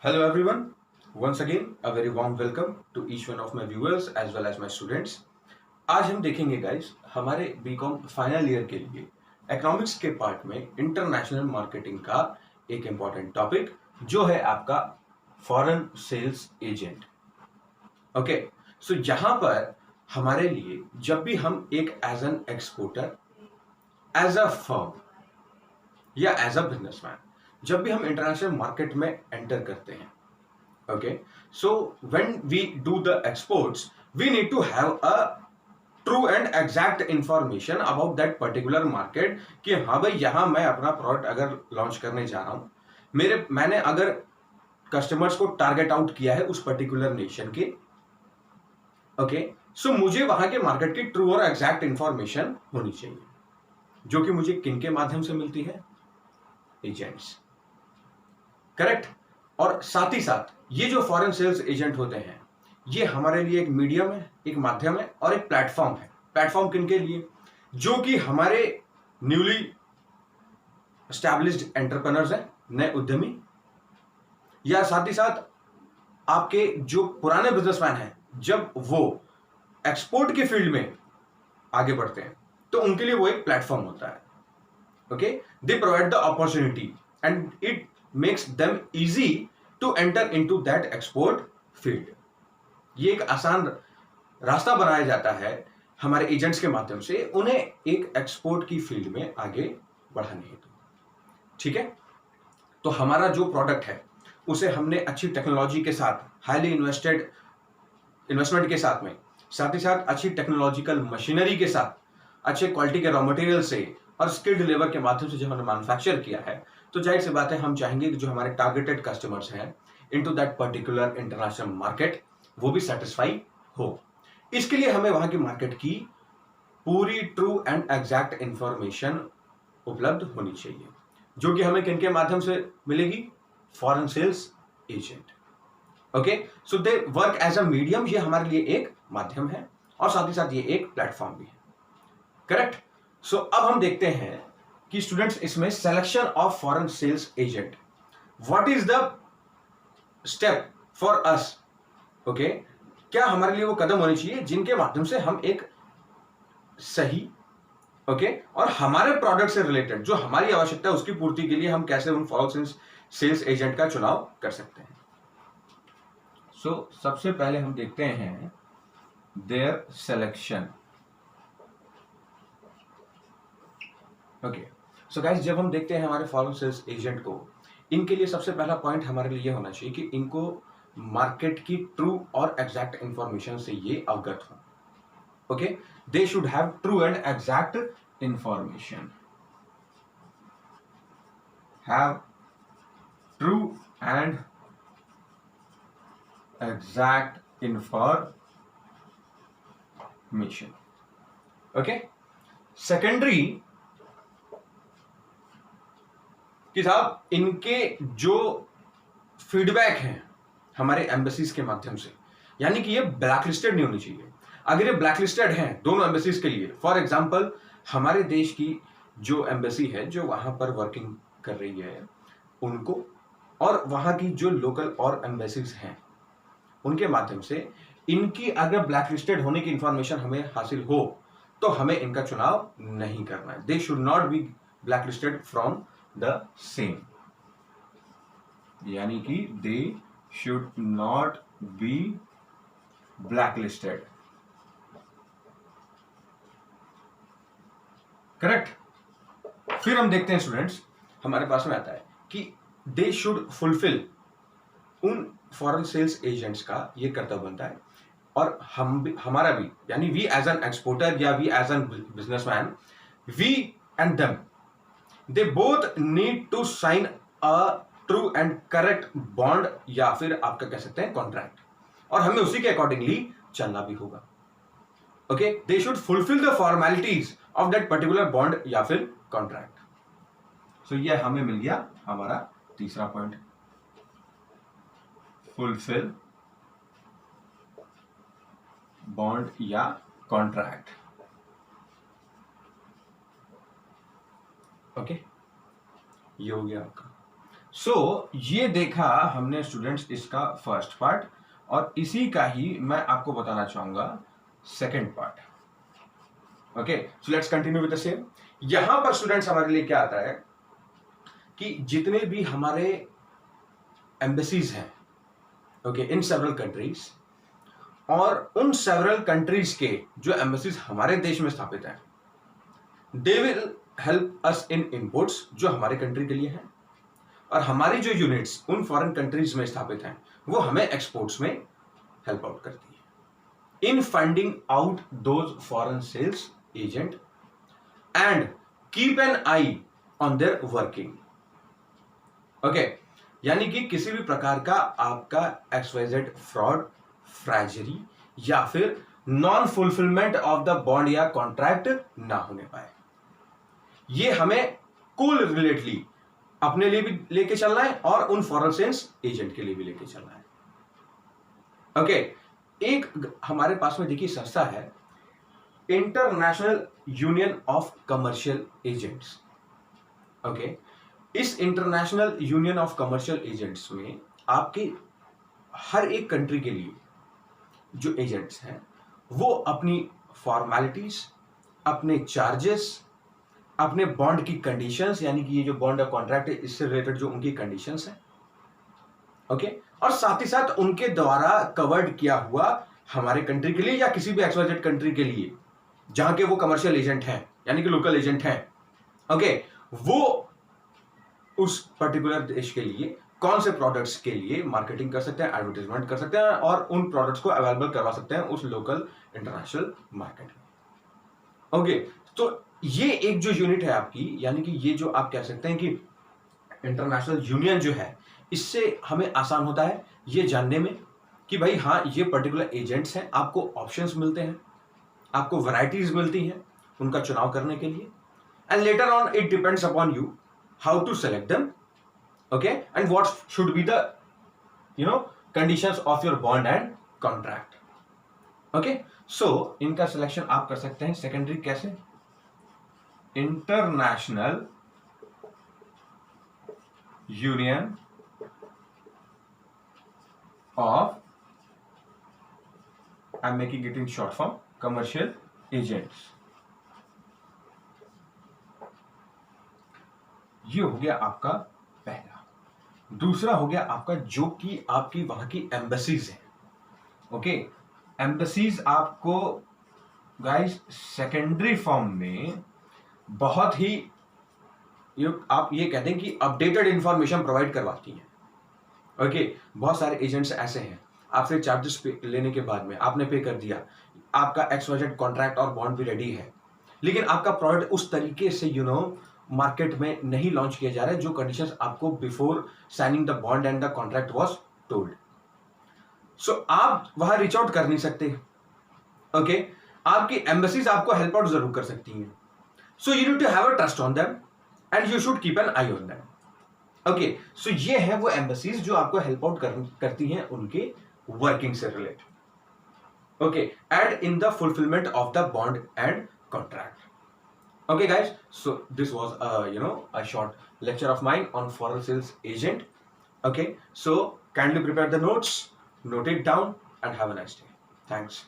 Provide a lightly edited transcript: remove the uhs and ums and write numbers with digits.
Hello everyone. Once again a very warm welcome to each one of my viewers as well as my students. आज हम देखेंगे guys हमारे BCom final year के लिए economics के part में international marketing का एक इम्पॉर्टेंट टॉपिक जो है आपका foreign sales agent. Okay, so यहाँ पर हमारे लिए जब भी हम एक as an exporter, as a firm या एज अ बिजनेसमैन जब भी हम इंटरनेशनल मार्केट में एंटर करते हैं, okay, so when we do the exports we need to have a true and exact information about that particular market कि हाँ भाई यहाँ मैं अपना प्रोडक्ट अगर लॉन्च करने जा रहा हूँ, मैंने अगर कस्टमर्स को टारगेट आउट किया है उस पर्टिकुलर नेशन के, ओके, सो मुझे वहां के मार्केट की ट्रू और एग्जैक्ट इंफॉर्मेशन होनी चाहिए जो कि मुझे किन के माध्यम से मिलती है? Agents, correct. और साथ ही साथ ये जो फॉरेन सेल्स एजेंट होते हैं ये हमारे लिए एक मीडियम है, एक माध्यम है और एक प्लेटफॉर्म है। प्लेटफॉर्म किन के लिए? जो कि हमारे न्यूली एस्टैब्लिश्ड एंटरप्रेन्योर्स हैं, नए उद्यमी, या साथ ही साथ आपके जो पुराने बिजनेसमैन हैं जब वो एक्सपोर्ट के फील्ड में आगे बढ़ते हैं तो उनके लिए वो एक प्लेटफॉर्म होता है। Okay, they provide the opportunity and it makes them easy to enter into that export field. ये एक आसान रास्ता बनाया जाता है हमारे एजेंट्स के माध्यम से उन्हें एक एक्सपोर्ट की फील्ड में आगे बढ़ाने हेतु। ठीक है, तो हमारा जो प्रोडक्ट है उसे हमने अच्छी टेक्नोलॉजी के साथ, हाईली इन्वेस्टमेंट के साथ में, साथ ही साथ अच्छी टेक्नोलॉजिकल मशीनरी के साथ, अच्छे क्वालिटी के रॉ मटेरियल से और स्किल्ड लेबर के माध्यम से जब हमने मैन्युफैक्चर किया है तो जाहिर सी बात है हम चाहेंगे कि जो हमारे टारगेटेड कस्टमर्स हैं into that particular international market वो भी सेटिस्फाई हो। इसके लिए हमें वहां की मार्केट की पूरी ट्रू एंड एग्जैक्ट इंफॉर्मेशन उपलब्ध होनी चाहिए जो कि हमें किनके माध्यम से मिलेगी? Foreign sales agent. Okay, so they work as a medium, ये हमारे लिए एक माध्यम है और साथ ही साथ ये एक प्लेटफॉर्म भी है। करेक्ट। सो अब हम देखते हैं कि स्टूडेंट्स इसमें selection of foreign sales agent, what is the step for us? Okay, क्या हमारे लिए वो कदम होने चाहिए जिनके माध्यम से हम एक सही, ओके, और हमारे प्रोडक्ट से रिलेटेड जो हमारी आवश्यकता है उसकी पूर्ति के लिए हम कैसे उन फॉरेन सेल्स एजेंट का चुनाव कर सकते हैं। सो सबसे पहले हम देखते हैं their selection. Okay, so guys जब हम देखते हैं हमारे फॉरेन सेल्स एजेंट को, इनके लिए सबसे पहला पॉइंट हमारे लिए होना चाहिए कि इनको मार्केट की ट्रू और एग्जैक्ट इंफॉर्मेशन से ये अवगत हो। Okay, they should have true and exact information, have true and exact information. Okay, secondary कि साहब इनके जो फीडबैक हैं हमारे एम्बेसीज के माध्यम से, यानी कि ये ब्लैकलिस्टेड नहीं होनी चाहिए। अगर ये ब्लैकलिस्टेड हैं दोनों एम्बेसीज के लिए, फॉर एग्जांपल हमारे देश की जो एम्बेसी है जो वहां पर वर्किंग कर रही है उनको, और वहां की जो लोकल और एम्बेसीज हैं उनके माध्यम से इनकी अगर ब्लैकलिस्टेड होने की इंफॉर्मेशन हमें हासिल हो तो हमें इनका चुनाव नहीं करना है। They should not be blacklisted from the same, यानी कि they should not be blacklisted. Correct. फिर हम देखते हैं स्टूडेंट्स, हमारे पास में आता है कि दे शुड फुलफिल, उन फॉरेन सेल्स एजेंट्स का ये कर्तव्य बनता है और हमारा भी, यानी वी एज एन एक्सपोर्टर या we as an businessman, we and them, they both need to sign a true and correct bond या फिर आपका कह सकते हैं कॉन्ट्रैक्ट, और हमें उसी के अकॉर्डिंगली चलना भी होगा। Okay, they should fulfil the formalities of that particular bond या फिर कॉन्ट्रैक्ट। सो ये हमें मिल गया हमारा तीसरा पॉइंट, फुलफिल बॉन्ड या कॉन्ट्रैक्ट। ओके, ये हो गया आपका। सो ये देखा हमने स्टूडेंट्स इसका फर्स्ट पार्ट, और इसी का ही मैं आपको बताना चाहूंगा second part. Okay, so let's continue with the same. यहां पर स्टूडेंट्स हमारे लिए क्या आता है कि जितने भी हमारे एम्बेसीज हैं, ओके, इन सेवरल कंट्रीज, और उन सेवरल कंट्रीज के जो एम्बेसीज हमारे देश में स्थापित हैं, they will help us in inputs जो हमारे कंट्री के लिए हैं, और हमारी जो यूनिट्स उन फॉरेन कंट्रीज में स्थापित हैं वो हमें एक्सपोर्ट्स में हेल्प आउट करती है in finding out those foreign sales agent and keep an eye on their working. Okay, यानी कि किसी भी प्रकार का आपका XYZ फ्रॉड, फ्रैजरी या फिर non fulfilment of the bond या कॉन्ट्रैक्ट ना होने पाए, ये हमें कूल रिलेटली अपने लिए भी लेके चलना है और उन फॉरेन सेल्स एजेंट के लिए भी लेके चलना है। ओके, एक हमारे पास में देखिए संस्था है international union of commercial agents. Okay, इस international union of commercial agents में आपके हर एक कंट्री के लिए जो एजेंट्स हैं वो अपनी फॉर्मेलिटीज, अपने चार्जेस, अपने बॉन्ड की कंडीशंस, यानी कि ये जो बॉन्ड कॉन्ट्रैक्ट है इससे रिलेटेड जो उनकी कंडीशंस हैं, ओके, और साथ ही साथ उनके द्वारा कवर्ड किया हुआ हमारे कंट्री के लिए या किसी भी XYZ कंट्री के लिए जहां के वो कमर्शियल एजेंट हैं यानी कि लोकल एजेंट हैं, ओके, वो उस पर्टिकुलर देश के लिए कौन से प्रोडक्ट्स के लिए मार्केटिंग कर सकते हैं, एडवर्टाइजमेंट कर सकते हैं और उन प्रोडक्ट्स को अवेलेबल करवा सकते हैं उस लोकल इंटरनेशनल मार्केट में। ओके, तो ये एक जो यूनिट है आपकी, यानी कि ये जो आप कह सकते हैं कि इंटरनेशनल यूनियन जो है, इससे हमें आसान होता है ये जानने में कि भाई हाँ ये पर्टिकुलर एजेंट्स हैं, आपको ऑप्शंस मिलते हैं, आपको वैरायटीज मिलती हैं उनका चुनाव करने के लिए, and later on it depends upon you how to select them, okay, and what should be the conditions of your bond and contract, okay. So इनका सिलेक्शन आप कर सकते हैं सेकेंडरी कैसे, international union of, I am making it in short form, commercial agents. ये हो गया आपका पहला। दूसरा हो गया आपका जो कि आपकी वहां की एम्बेसीज है, ओके। एम्बेसीज आपको गाइस सेकेंडरी फॉर्म में बहुत ही आप ये कहते हैं कि अपडेटेड इंफॉर्मेशन प्रोवाइड करवाती हैं, ओके। बहुत सारे एजेंट्स ऐसे हैं, आपसे चार्जेस लेने के बाद में आपने पे कर दिया, आपका XYZ कॉन्ट्रैक्ट और बॉन्ड भी रेडी है, लेकिन आपका प्रोडक्ट उस तरीके से मार्केट में नहीं लॉन्च किया जा रहा है जो कंडीशंस आपको before signing the bond and the contract was told. So आप वहां रीच आउट कर नहीं सकते, ओके। आपकी एम्बेसीज आपको हेल्प आउट जरूर कर सकती हैं, so you need to have a trust on them and you should keep an eye on them, okay. So ये है वो एम्बेसीज जो आपको हेल्प आउट करती हैं उनके वर्किंग से related, okay, and in the fulfilment of the bond and contract. Okay guys, so this was a short lecture of mine on foreign sales agent. Okay, so kindly prepare the notes, note it down and have a nice day. Thanks.